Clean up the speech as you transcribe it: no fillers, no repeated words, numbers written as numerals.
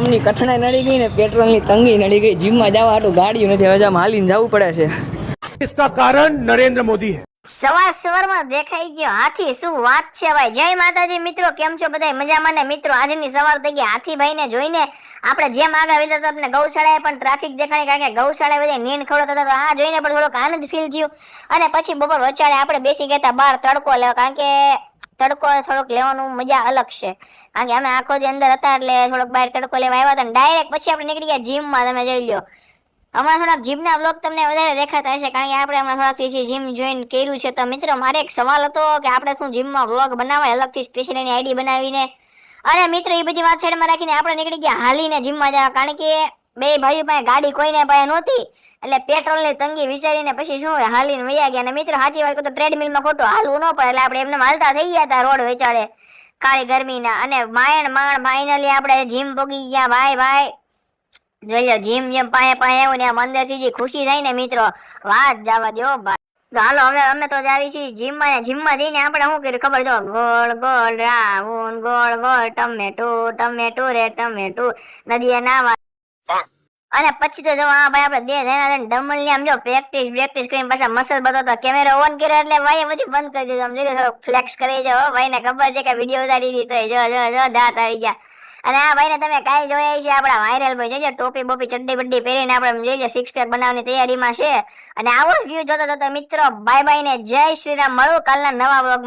ની કઠણાઈ નડી ગઈ ને પેટ્રોલની તંગી નડી ગઈ. જીમમાં જવા હાટું ગાડીઓ નથી, હવે આમ હાલીને જવું પડે છે. इसका कारण नरेंद्र मोदी है. સવારમાં દેખાઈ ગયો હાથી. શું વાત છે ભાઈ. જય માતાજી મિત્રો, કેમ છો બધા? મજામાં ને મિત્રો? આજની સવાર થઈ ગઈ હાથીભાઈ ને જોઈને આપણે જેમ આગળ વધતા તો આપણે ગૌશાળાએ પણ ટ્રાફિક દેખાણી, કારણ કે ગૌશાળાએ બધા નીંદ ખવડાવતા હતા, તો આ જોઈને પણ થોડોક આનંદ ફીલ થયો. અને પછી બપોર વચાળે આપણે બેસી ગયા હતા બહાર તડકો લેવા, કારણ કે તડકો થોડોક લેવાનું મજા અલગ છે, કારણ કે અમે આખો દી અંદર હતા એટલે થોડોક બહાર તડકો લેવા આવ્યા હતા. ડાયરેક્ટ પછી આપણે નીકળી ગયા જીમમાં. તમે જોઈ લો, હમણાં થોડાક જીમના વ્લોગ તમને વધારે દેખાતા હશે, કારણ કે આપણે હમણાં થોડાકથી જીમ જોઈન કર્યું છે. તો મિત્રો મારે એક સવાલ હતો કે આપણે શું જીમમાં વ્લોગ બનાવાય અલગથી સ્પેશિયલ એની આઈડી બનાવીને? અને મિત્રો એ બધી વાત સાઈડમાં રાખીને આપણે નીકળી ગયા હાલીને જીમમાં જવા, કારણ કે બે ભાઈઓ પાસે ગાડી કોઈને પાસે નહોતી, એટલે પેટ્રોલની તંગી વિચારીને પછી શું હાલીને વયા ગયા. અને મિત્રો સાચી વાત કહું તો ટ્રેડમિલમાં ખોટું હાલવું ન પડે, એટલે આપણે એમને હાલતા થઈ ગયા હતા રોડ વેચાડે કાળી ગરમીના. અને માંડ ફાઇનલી આપણે જીમ પગી ગયા. ભાઈ જોઈ લો, જીમ જેમ પાયે આવ્યું ને આમ અંદરથી જે ખુશી થાય ને મિત્રો, વાત જવા દો ભાઈ. તો હાલો હવે અમે તો જાવી છીએ જીમમાં, ને જીમમાં જઈને આપણે શું કર્યું ખબર? જો ગોળ ગોળ રાઉન્ડ, ગોળ ગોળ ટમેટું રે ટમેટું, નદીએ નાવા. અને પછી તો જો હા ભાઈ આપણે ડમલ ની આમ જો પ્રેક્ટિસ કરીને પાછા મસલ બતાવતા. કેમેરા ઓન કર્યો એટલે ભાઈ બધી બંધ કરી દીધું. આમ જોઈ થોડોક ફ્લેક્સ કરી જાઓ, ભાઈ ને ખબર છે કે વિડીયો ઉતારી દીધી, તો જો દાંત આવી ગયા. અને આ ભાઈ ને તમે કાઈ જોયા છે આપડા વાયરલ ભાઈ, જોજો ટોપી બોપી ચડ્ડી બડ્ડી પહેરીને આપણે જોઈ લો સિક્સ પેક બનાવવાની તૈયારીમાં છે. અને આવો વ્યૂ જોતા મિત્રો બાય બાય ને જય શ્રી રામ. મળું કાલના નવા વ્લોગ.